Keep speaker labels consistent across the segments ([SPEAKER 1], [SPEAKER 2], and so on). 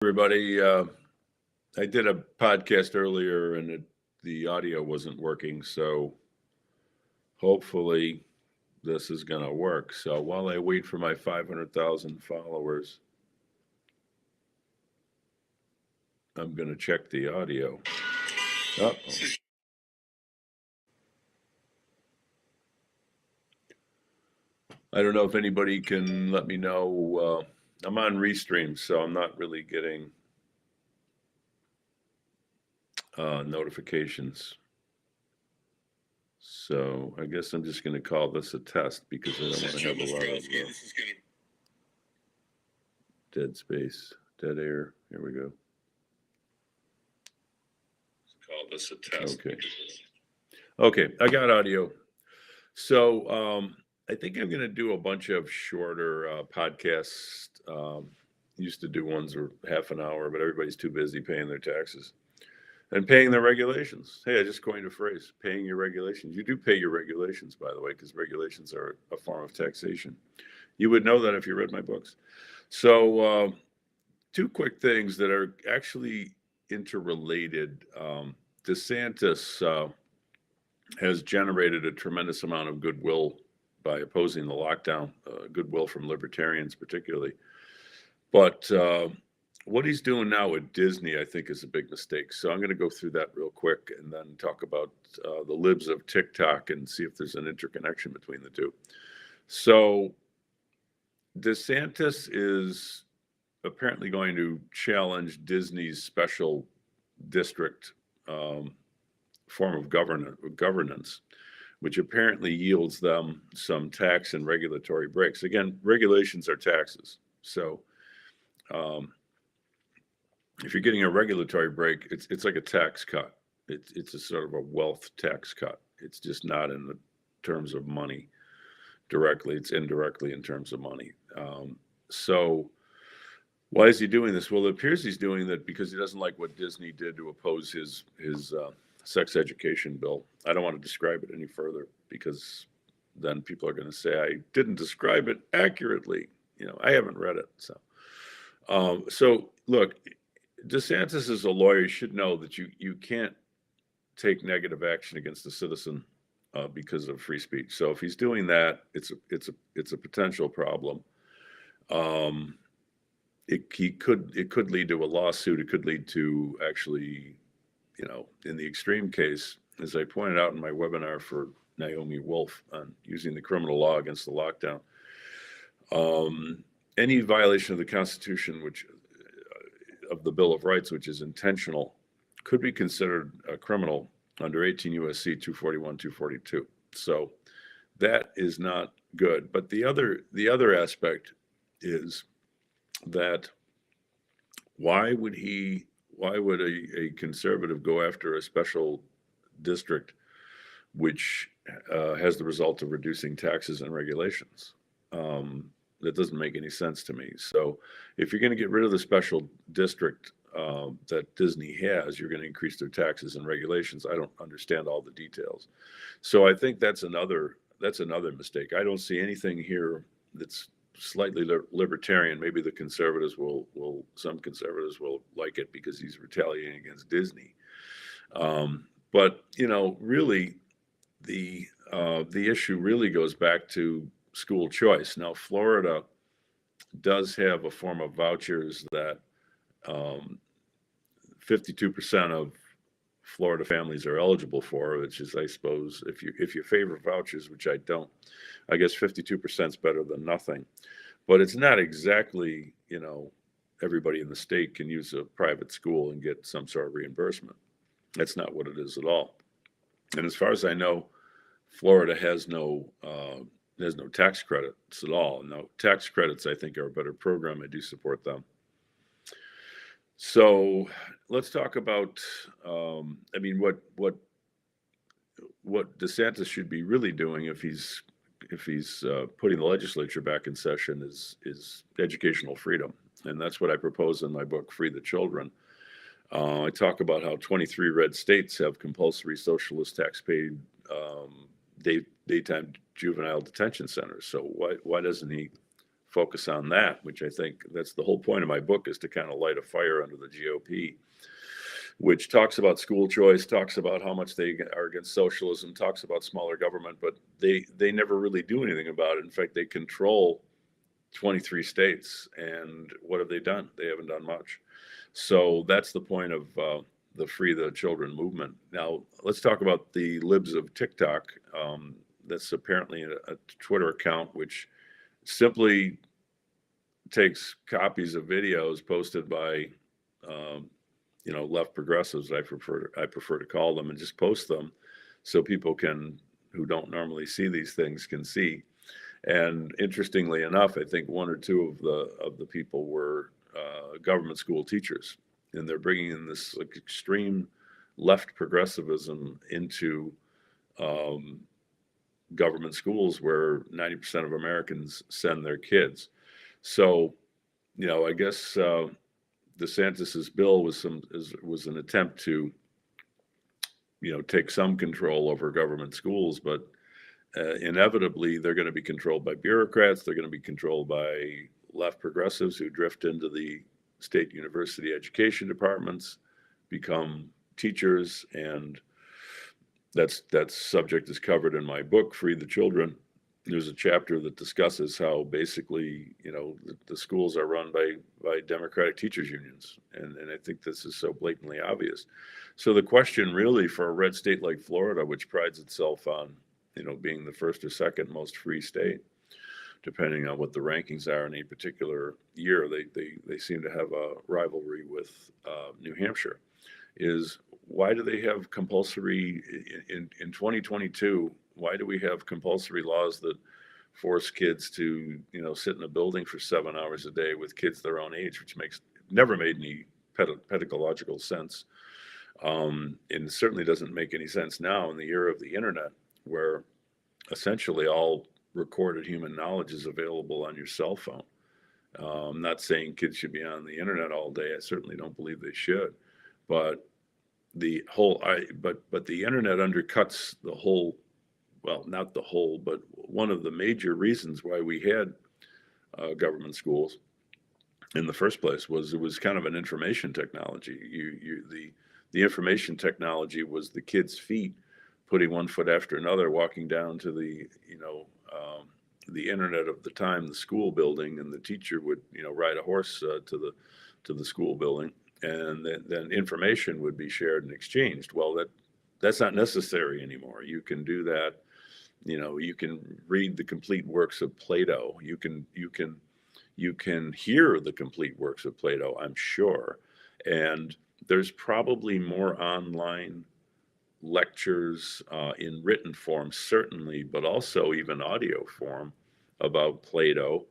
[SPEAKER 1] Everybody. I did a podcast earlier and the audio wasn't working, so hopefully this is going to work. So while I wait for my 500,000 followers, I'm going to check the audio. Uh-oh. I don't know if anybody can let me know. I'm on Restream, so I'm not really getting notifications. So I guess I'm just going to call this a test because I don't want to have a lot of dead space, dead air. Here we go. Let's call this a test. Okay, I got audio. So I think I'm going to do a bunch of shorter podcasts. Used to do ones that were half an hour, but everybody's too busy paying their taxes and paying their regulations. Hey, I just coined a phrase, paying your regulations. You do pay your regulations, by the way, because regulations are a form of taxation. You would know that if you read my books. So two quick things that are actually interrelated. DeSantis has generated a tremendous amount of goodwill by opposing the lockdown, goodwill from libertarians particularly. But what he's doing now with Disney, I think, is a big mistake. So I'm going to go through that real quick and then talk about the libs of TikTok and see if there's an interconnection between the two. So DeSantis is apparently going to challenge Disney's special district form of governance, which apparently yields them some tax and regulatory breaks. Again, regulations are taxes. So if you're getting a regulatory break, it's like a tax cut. It's a sort of a wealth tax cut. It's just not in the terms of money directly. It's indirectly in terms of money. So why is he doing this? Well, it appears he's doing that because he doesn't like what Disney did to oppose his sex education bill. I don't want to describe it any further because then people are going to say I didn't describe it accurately. I haven't read it. So look, DeSantis is a lawyer. You should know that you can't take negative action against a citizen because of free speech. So if he's doing that, it's a potential problem. It could lead to a lawsuit. It could lead to actually, in the extreme case, as I pointed out in my webinar for Naomi Wolf on using the criminal law against the lockdown, any violation of the Constitution, which of the Bill of Rights, which is intentional, could be considered a criminal under 18 U.S.C. 241, 242. So that is not good. But the other aspect is that why would a conservative go after a special district which has the result of reducing taxes and regulations? That doesn't make any sense to me. So if you're going to get rid of the special district that Disney has, you're going to increase their taxes and regulations. I don't understand all the details. So I think that's another mistake. I don't see anything here that's slightly libertarian. Maybe the conservatives some conservatives will like it because he's retaliating against Disney. But really the issue really goes back to school choice. Now, Florida does have a form of vouchers that 52% of Florida families are eligible for, which is, I suppose, if you favor vouchers, which I don't, I guess 52% is better than nothing. But it's not exactly, everybody in the state can use a private school and get some sort of reimbursement. That's not what it is at all. And as far as I know, Florida has no tax credits at all. Now, tax credits, I think, are a better program. I do support them. So let's talk about, what DeSantis should be really doing if he's putting the legislature back in session is educational freedom. And that's what I propose in my book, Free the Children. I talk about how 23 red states have compulsory socialist tax-paid daytime juvenile detention centers. So why doesn't he focus on that, which I think that's the whole point of my book, is to kind of light a fire under the GOP, which talks about school choice, talks about how much they are against socialism, talks about smaller government, but they never really do anything about it. In fact, they control 23 states, and what have they done? They haven't done much. So that's the point of the Free the Children movement. Now, let's talk about the libs of TikTok. That's apparently a Twitter account which simply takes copies of videos posted by left progressives, I prefer to call them, and just post them so people who don't normally see these things can see. And interestingly enough, I think one or two of the people were government school teachers, and they're bringing in this like extreme left progressivism into government schools where 90% of Americans send their kids. So, I guess DeSantis's bill was an attempt to, take some control over government schools, but inevitably they're going to be controlled by bureaucrats. They're going to be controlled by left progressives who drift into the state university education departments, become teachers, and that subject is covered in my book, Free the Children. There's a chapter that discusses how basically, the schools are run by Democratic teachers unions. And I think this is so blatantly obvious. So the question really for a red state like Florida, which prides itself on, being the first or second most free state, depending on what the rankings are in a particular year, they seem to have a rivalry with New Hampshire, is why do they have compulsory in 2022? Why do we have compulsory laws that force kids to, sit in a building for 7 hours a day with kids their own age, which never made any pedagogical sense. And it certainly doesn't make any sense now in the era of the internet, where essentially all recorded human knowledge is available on your cell phone. I'm not saying kids should be on the internet all day. I certainly don't believe they should, but the internet undercuts the whole. Well, not the whole, but one of the major reasons why we had government schools in the first place was it was kind of an information technology. The information technology was the kids' feet putting one foot after another, walking down to the internet of the time, the school building, and the teacher would ride a horse to the school building, and then information would be shared and exchanged. Well, that's not necessary anymore. You can do that. You can read the complete works of Plato. You can hear the complete works of Plato, I'm sure. And there's probably more online lectures in written form, certainly, but also even audio form about Plato.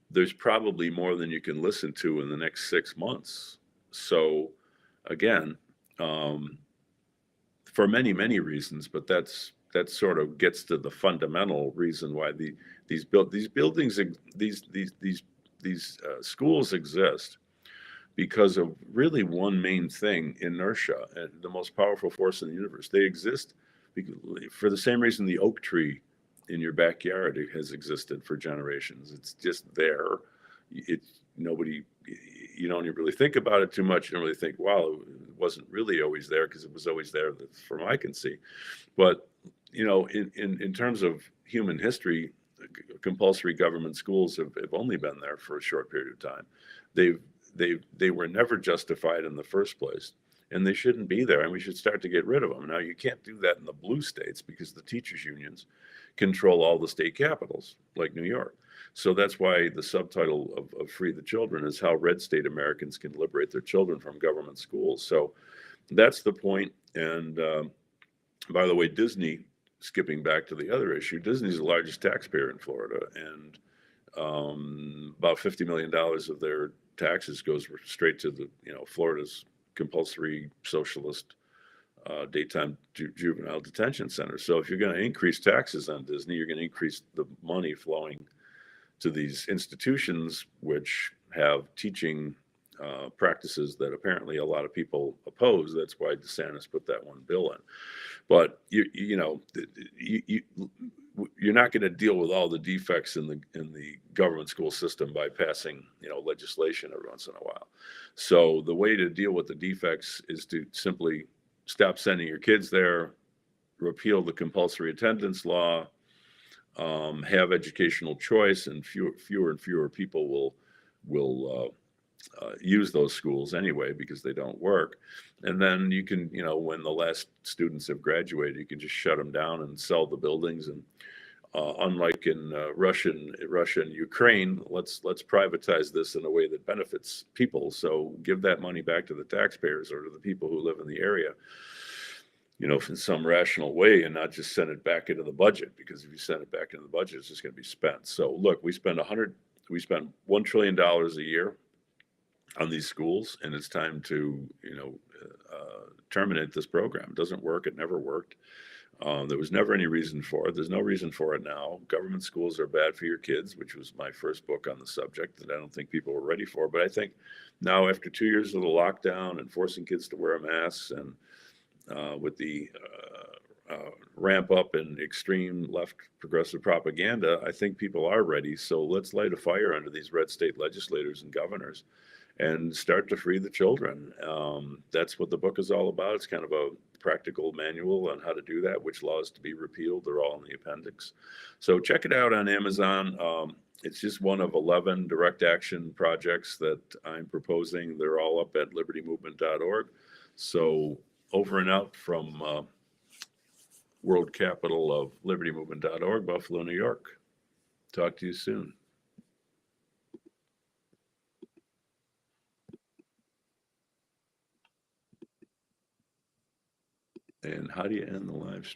[SPEAKER 1] There's probably more than you can listen to in the next 6 months. So again, for many, many reasons, but that sort of gets to the fundamental reason why these schools exist, because of really one main thing: inertia, and the most powerful force in the universe. They exist for the same reason the oak tree in your backyard has existed for generations. It's just there. You don't even really think about it too much. You don't really think, wow, it wasn't really always there, because it was always there from I can see. But in terms of human history, compulsory government schools have only been there for a short period of time. They were never justified in the first place, and they shouldn't be there, and we should start to get rid of them. Now, you can't do that in the blue states because the teachers unions control all the state capitals, like New York. So that's why the subtitle of Free the Children is how red state Americans can liberate their children from government schools. So that's the point. And by the way, Disney, skipping back to the other issue, Disney's the largest taxpayer in Florida, and about $50 million of their taxes goes straight to Florida's compulsory socialist daytime juvenile detention center. So if you're going to increase taxes on Disney, you're going to increase the money flowing to these institutions which have teaching practices that apparently a lot of people oppose. That's why DeSantis put that one bill in. But you're not going to deal with all the defects in the government school system by passing legislation every once in a while. So the way to deal with the defects is to simply stop sending your kids there, repeal the compulsory attendance law, have educational choice, and fewer and fewer people will use those schools anyway because they don't work. And then you can, when the last students have graduated, you can just shut them down and sell the buildings. And unlike in Russia and Ukraine, let's privatize this in a way that benefits people. So give that money back to the taxpayers or to the people who live in the area, in some rational way, and not just send it back into the budget, because if you send it back into the budget, it's just going to be spent. So look, we spend $1 trillion a year on these schools, and it's time to terminate this program. It doesn't work. It never worked. There was never any reason for it. There's no reason for it now. Government schools are bad for your kids, which was my first book on the subject that I don't think people were ready for. But I think now, after 2 years of the lockdown and forcing kids to wear masks, and with the ramp up in extreme left progressive propaganda, I think people are ready. So let's light a fire under these red state legislators and governors and start to free the children. That's what the book is all about. It's kind of a practical manual on how to do that, which laws to be repealed. They're all in the appendix. So check it out on Amazon. It's just one of 11 direct action projects that I'm proposing. They're all up at libertymovement.org. So over and out from world capital of libertymovement.org, Buffalo, New York. Talk to you soon. And how do you end the live stream?